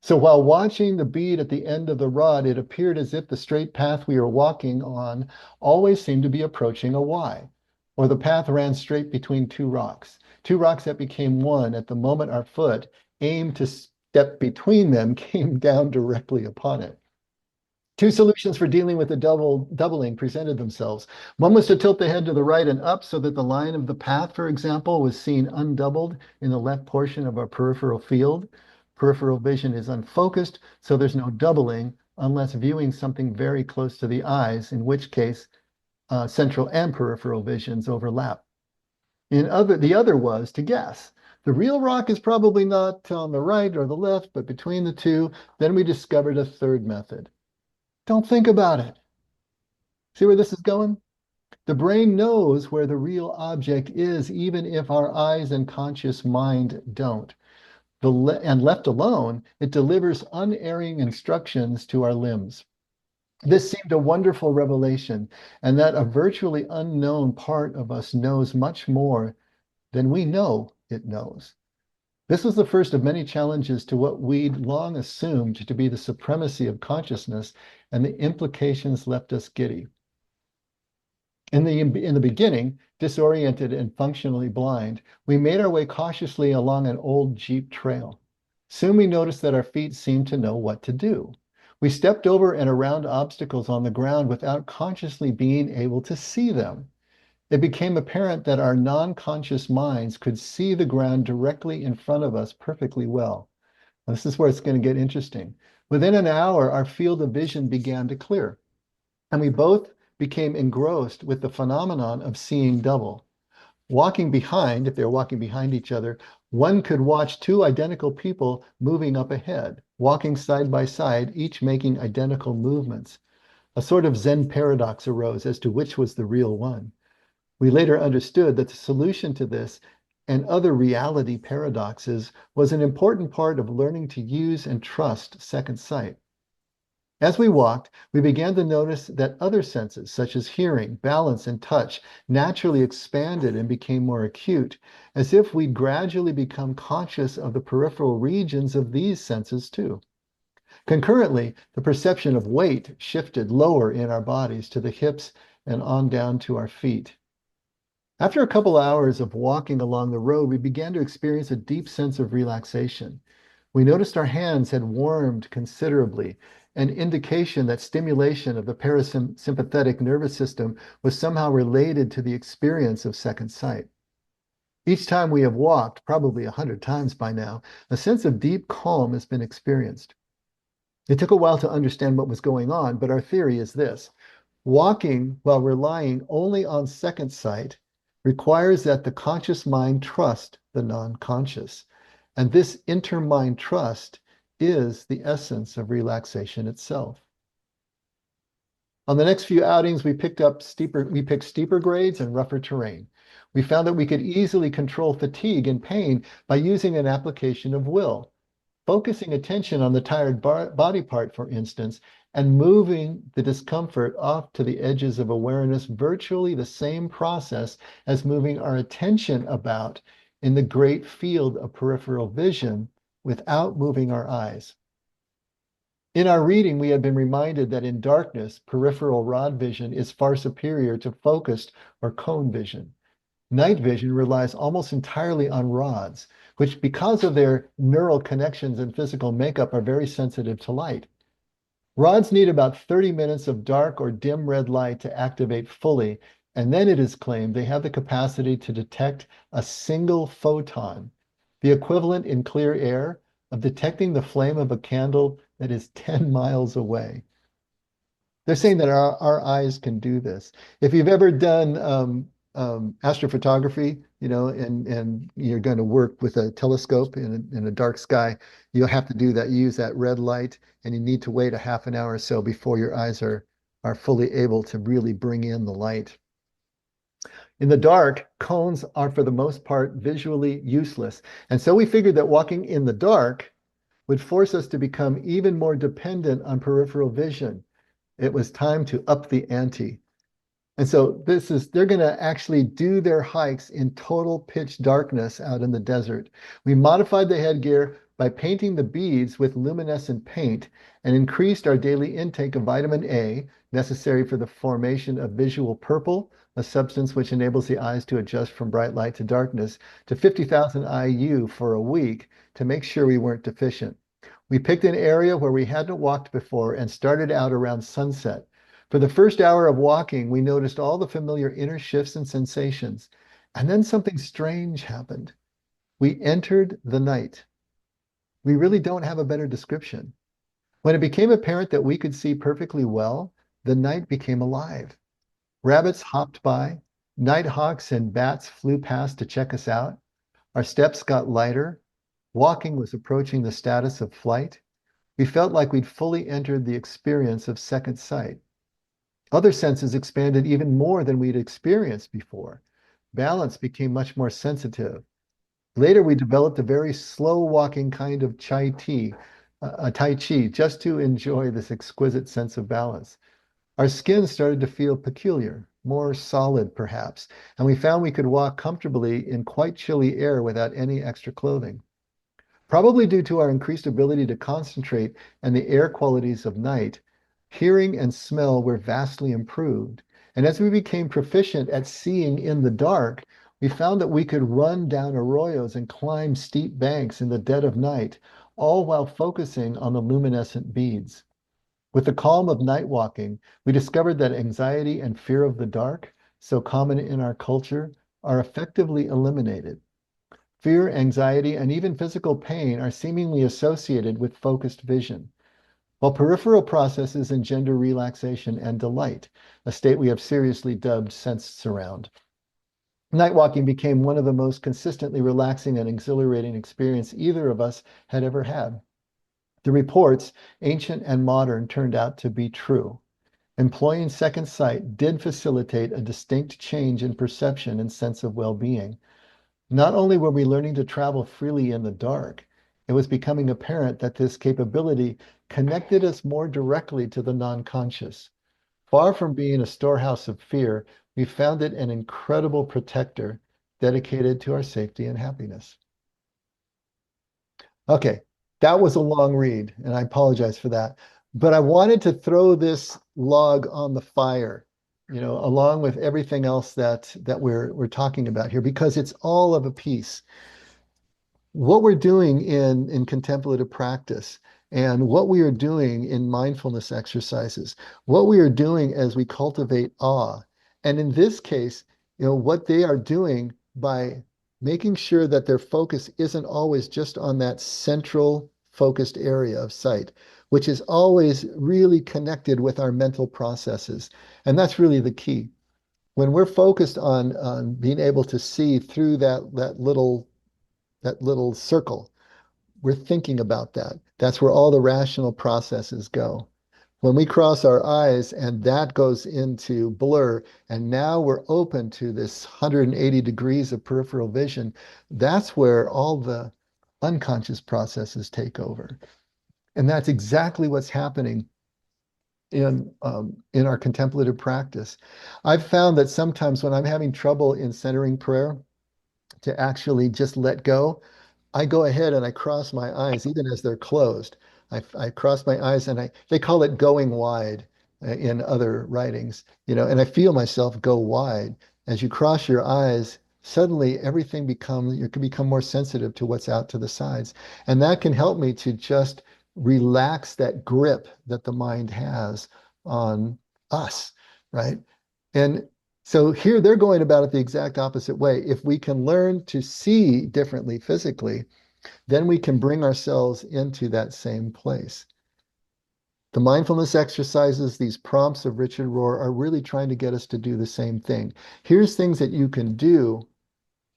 So while watching the bead at the end of the rod, it appeared as if the straight path we were walking on always seemed to be approaching a Y, or the path ran straight between two rocks that became one at the moment our foot aimed to step between them came down directly upon it. Two solutions for dealing with the doubling presented themselves. One was to tilt the head to the right and up so that the line of the path, for example, was seen undoubled in the left portion of our peripheral field. Peripheral vision is unfocused, so there's no doubling unless viewing something very close to the eyes, in which case central and peripheral visions overlap. The other was to guess. The real rock is probably not on the right or the left, but between the two. Then we discovered a third method. Don't think about it. See where this is going? The brain knows where the real object is, even if our eyes and conscious mind don't. And left alone, it delivers unerring instructions to our limbs. This seemed a wonderful revelation, and that a virtually unknown part of us knows much more than we know it knows. This was the first of many challenges to what we'd long assumed to be the supremacy of consciousness, and the implications left us giddy. In the beginning, disoriented and functionally blind, we made our way cautiously along an old Jeep trail. Soon we noticed that our feet seemed to know what to do. We stepped over and around obstacles on the ground without consciously being able to see them. It became apparent that our non-conscious minds could see the ground directly in front of us perfectly well. Now, this is where it's going to get interesting. Within an hour, our field of vision began to clear, and we both became engrossed with the phenomenon of seeing double. Walking behind, if they're walking behind each other, one could watch two identical people moving up ahead, walking side by side, each making identical movements. A sort of Zen paradox arose as to which was the real one. We later understood that the solution to this and other reality paradoxes was an important part of learning to use and trust second sight. As we walked, we began to notice that other senses, such as hearing, balance, and touch, naturally expanded and became more acute, as if we'd gradually become conscious of the peripheral regions of these senses too. Concurrently, the perception of weight shifted lower in our bodies to the hips and on down to our feet. After a couple hours of walking along the road, we began to experience a deep sense of relaxation. We noticed our hands had warmed considerably, an indication that stimulation of the parasympathetic nervous system was somehow related to the experience of second sight. Each time we have walked, probably 100 times by now, a sense of deep calm has been experienced. It took a while to understand what was going on, but our theory is this. Walking while relying only on second sight requires that the conscious mind trust the non-conscious. And this intermind trust is the essence of relaxation itself. On the next few outings, we picked steeper grades and rougher terrain. We found that we could easily control fatigue and pain by using an application of will, focusing attention on the tired body part, for instance, and moving the discomfort off to the edges of awareness, virtually the same process as moving our attention about in the great field of peripheral vision without moving our eyes. In our reading, we had been reminded that in darkness, peripheral rod vision is far superior to focused or cone vision. Night vision relies almost entirely on rods, which, because of their neural connections and physical makeup, are very sensitive to light. Rods need about 30 minutes of dark or dim red light to activate fully, and then it is claimed they have the capacity to detect a single photon, the equivalent in clear air of detecting the flame of a candle that is 10 miles away. They're saying that our eyes can do this. If you've ever done astrophotography, and you're going to work with a telescope in a dark sky, you'll have to do that. You use that red light, and you need to wait a half an hour or so before your eyes are fully able to really bring in the light. In the dark, cones are for the most part visually useless. And so we figured that walking in the dark would force us to become even more dependent on peripheral vision. It was time to up the ante. And so they're going to actually do their hikes in total pitch darkness out in the desert. We modified the headgear by painting the beads with luminescent paint and increased our daily intake of vitamin A, necessary for the formation of visual purple, a substance which enables the eyes to adjust from bright light to darkness, to 50,000 IU for a week to make sure we weren't deficient. We picked an area where we hadn't walked before and started out around sunset. For the first hour of walking, we noticed all the familiar inner shifts and sensations. And then something strange happened. We entered the night. We really don't have a better description. When it became apparent that we could see perfectly well, the night became alive. Rabbits hopped by, nighthawks and bats flew past to check us out. Our steps got lighter. Walking was approaching the status of flight. We felt like we'd fully entered the experience of second sight. Other senses expanded even more than we'd experienced before. Balance became much more sensitive. Later, we developed a very slow walking kind of Tai Chi, just to enjoy this exquisite sense of balance. Our skin started to feel peculiar, more solid perhaps, and we found we could walk comfortably in quite chilly air without any extra clothing. Probably due to our increased ability to concentrate and the air qualities of night, hearing and smell were vastly improved. And as we became proficient at seeing in the dark, we found that we could run down arroyos and climb steep banks in the dead of night, all while focusing on the luminescent beads. With the calm of night walking, we discovered that anxiety and fear of the dark, so common in our culture, are effectively eliminated. Fear, anxiety, and even physical pain are seemingly associated with focused vision, while peripheral processes engender relaxation and delight, a state we have seriously dubbed sense surround. Night walking became one of the most consistently relaxing and exhilarating experience either of us had ever had. The reports, ancient and modern, turned out to be true. Employing second sight did facilitate a distinct change in perception and sense of well-being. Not only were we learning to travel freely in the dark, it was becoming apparent that this capability connected us more directly to the non-conscious. Far from being a storehouse of fear, we found it an incredible protector dedicated to our safety and happiness. Okay, that was a long read, and I apologize for that. But I wanted to throw this log on the fire, along with everything else that we're talking about here, because it's all of a piece. What we're doing in contemplative practice and what we are doing in mindfulness exercises, what we are doing as we cultivate awe. And in this case, what they are doing by making sure that their focus isn't always just on that central focused area of sight, which is always really connected with our mental processes. And that's really the key. When we're focused on being able to see through that little circle, we're thinking about that. That's where all the rational processes go. When we cross our eyes and that goes into blur, and now we're open to this 180 degrees of peripheral vision, that's where all the unconscious processes take over. And that's exactly what's happening in our contemplative practice. I've found that sometimes when I'm having trouble in centering prayer, to actually just let go, I go ahead and I cross my eyes, even as they're closed. I cross my eyes and they call it going wide in other writings, and I feel myself go wide. As you cross your eyes, suddenly everything you can become more sensitive to what's out to the sides. And that can help me to just relax that grip that the mind has on us, right? And so here they're going about it the exact opposite way. If we can learn to see differently physically, then we can bring ourselves into that same place. The mindfulness exercises, these prompts of Richard Rohr, are really trying to get us to do the same thing. Here's things that you can do,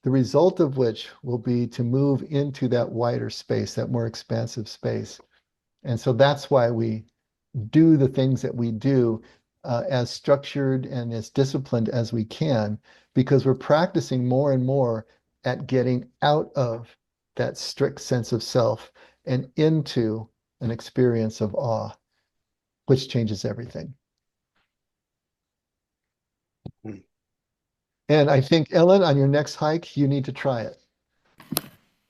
the result of which will be to move into that wider space, that more expansive space. And so that's why we do the things that we do as structured and as disciplined as we can, because we're practicing more and more at getting out of that strict sense of self and into an experience of awe, which changes everything. And I think, Ellen, on your next hike, you need to try it.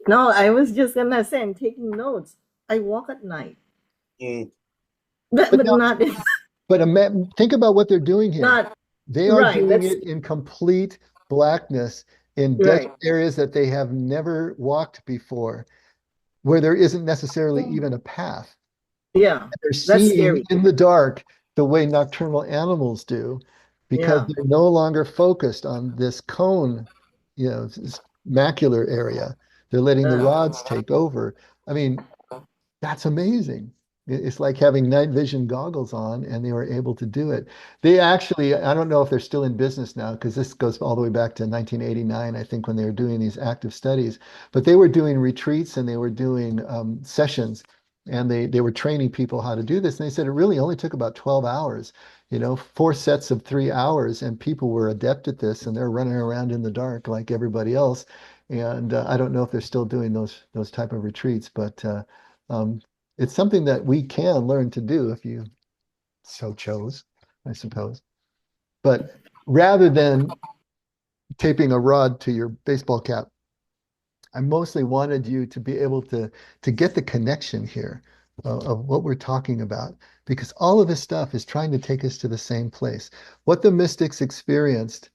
No, I was just gonna say I'm taking notes. I walk at night, Mm. but But, now, not but think about what they're doing here. not They are right. doing That's it in complete blackness in right. desert areas that they have never walked before, where there isn't necessarily even a path. Yeah, They're that's seeing scary. in the dark the way nocturnal animals do, because Yeah, they're no longer focused on this cone, this macular area. They're letting the rods take over. I mean, that's amazing. It's like having night vision goggles on, and they were able to do it. They actually, I don't know if they're still in business now, because this goes all the way back to 1989, I think, when they were doing these active studies. But they were doing retreats and they were doing sessions, and they were training people how to do this. And they said it really only took about 12 hours, 4 sets of 3 hours, and people were adept at this, and they're running around in the dark like everybody else. And I don't know if they're still doing those type of retreats, but um, it's something that we can learn to do if you so chose, I suppose. But rather than taping a rod to your baseball cap, I mostly wanted you to be able to get the connection here of what we're talking about, because all of this stuff is trying to take us to the same place. What the mystics experienced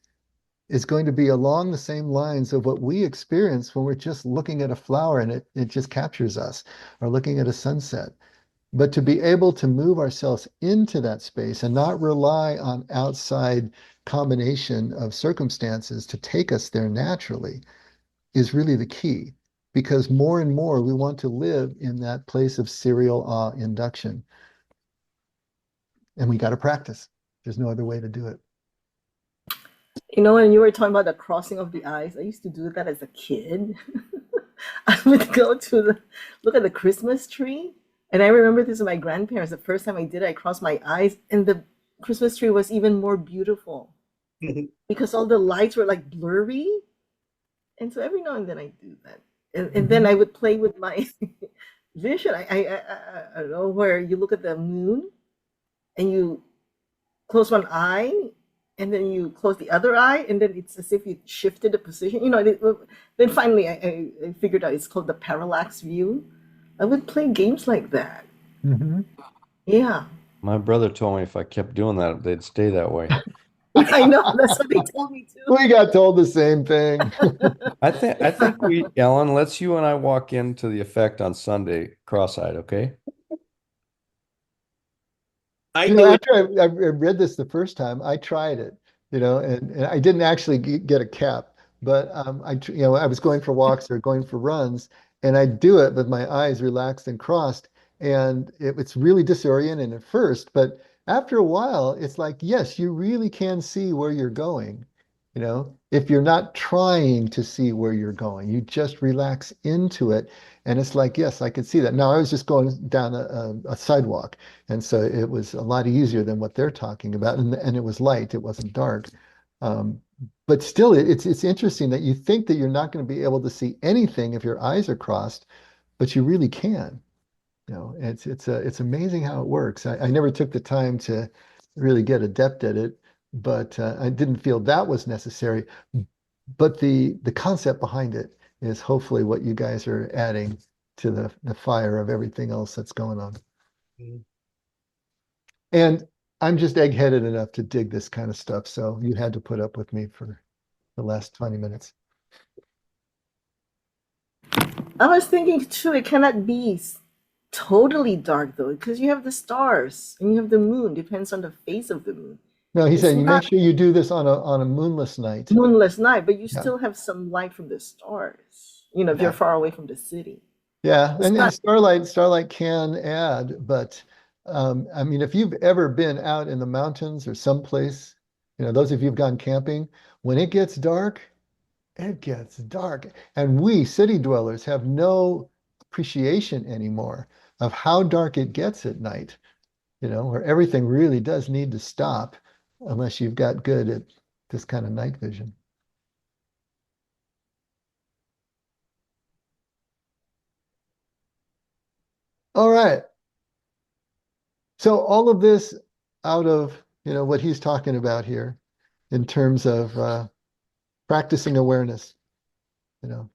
is going to be along the same lines of what we experience when we're just looking at a flower and it just captures us, or looking at a sunset. But to be able to move ourselves into that space and not rely on outside combination of circumstances to take us there naturally is really the key. Because more and more we want to live in that place of serial awe induction. And we got to practice. There's no other way to do it. when you were talking about the crossing of the eyes, I used to do that as a kid. I would go to look at the Christmas tree, and I remember this with my grandparents. The first time I did it, I crossed my eyes, and the Christmas tree was even more beautiful because all the lights were like blurry. And so every now and then I do that. And then I would play with my vision. I don't know, where you look at the moon and you close one eye and then you close the other eye and then it's as if you shifted the position. Then finally I figured out it's called the parallax view. I would play games like that. Mhm. Yeah. My brother told me if I kept doing that, they'd stay that way. I know. That's what they told me too. We got told the same thing. I think Ellen, let's you and I walk into the effect on Sunday cross-eyed, okay? I do it. After I read this the first time, I tried it, and I didn't actually get a cap, but I was going for walks or going for runs, and I do it with my eyes relaxed and crossed, and it's really disorienting at first, but after a while, it's like, yes, you really can see where you're going, if you're not trying to see where you're going, you just relax into it, and it's like, yes, I could see that. Now, I was just going down a sidewalk. And so it was a lot easier than what they're talking about. And it was light, it wasn't dark. Um, but still, it's interesting that you think that you're not going to be able to see anything if your eyes are crossed, but you really can. It's amazing how it works. I never took the time to really get adept at it, but I didn't feel that was necessary. But the concept behind it is hopefully what you guys are adding to the fire of everything else that's going on. And I'm just egg-headed enough to dig this kind of stuff, so you had to put up with me for the last 20 minutes. I was thinking too, it cannot be totally dark though, because you have the stars and you have the moon, depends on the phase of the moon. No, he It's said you make not sure you do this on a moonless night. moonless night, but you Yeah. still have some light from the stars, if Yeah. you're far away from the city. Yeah, It's and not starlight can add, but I mean, if you've ever been out in the mountains or someplace, those of you who've gone camping, when it gets dark. And we city dwellers have no appreciation anymore of how dark it gets at night, where everything really does need to stop unless you've got good at this kind of night vision. All right. So all of this out of, what he's talking about here in terms of practicing awareness, you know,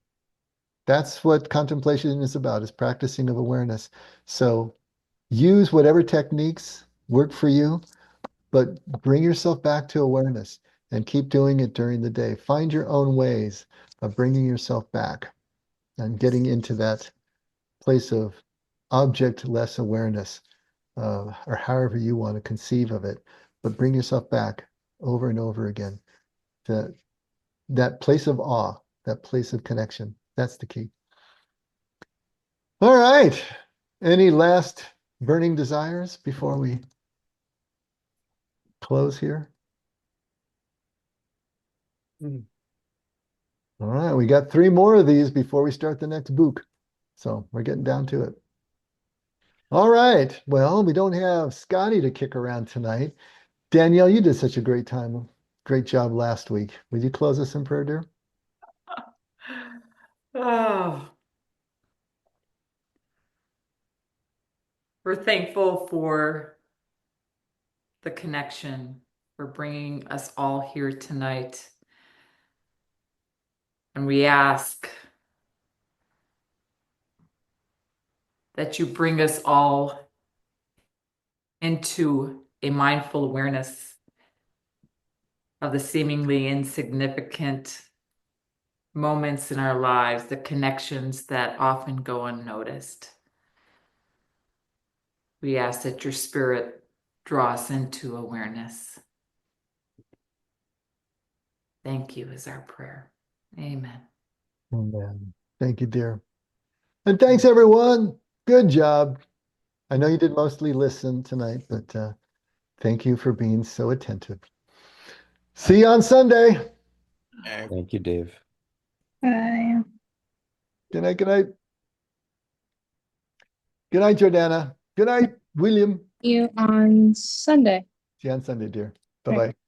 that's what contemplation is about, is practicing of awareness. So use whatever techniques work for you, but bring yourself back to awareness and keep doing it during the day. Find your own ways of bringing yourself back and getting into that place of object-less awareness, or however you want to conceive of it, but bring yourself back over and over again to that place of awe, that place of connection. That's the key. All right. Any last burning desires before we close here? All right, we got 3 more of these before we start the next book. So we're getting down to it. All right. Well, we don't have Scotty to kick around tonight. Danielle, you did such a great job last week. Would you close us in prayer, dear? Oh, we're thankful for the connection, for bringing us all here tonight. And we ask that you bring us all into a mindful awareness of the seemingly insignificant moments in our lives, the connections that often go unnoticed. We ask that your spirit draw us into awareness. Thank you is our prayer. Amen. Amen. Thank you, dear. And thanks, everyone. Good job. I know you did mostly listen tonight, but thank you for being so attentive. See you on Sunday. Thank you, Dave. Bye. Good night. Good night. Good night, Jordana. Good night, William. See you on Sunday. See you on Sunday, dear. Right. Bye-bye.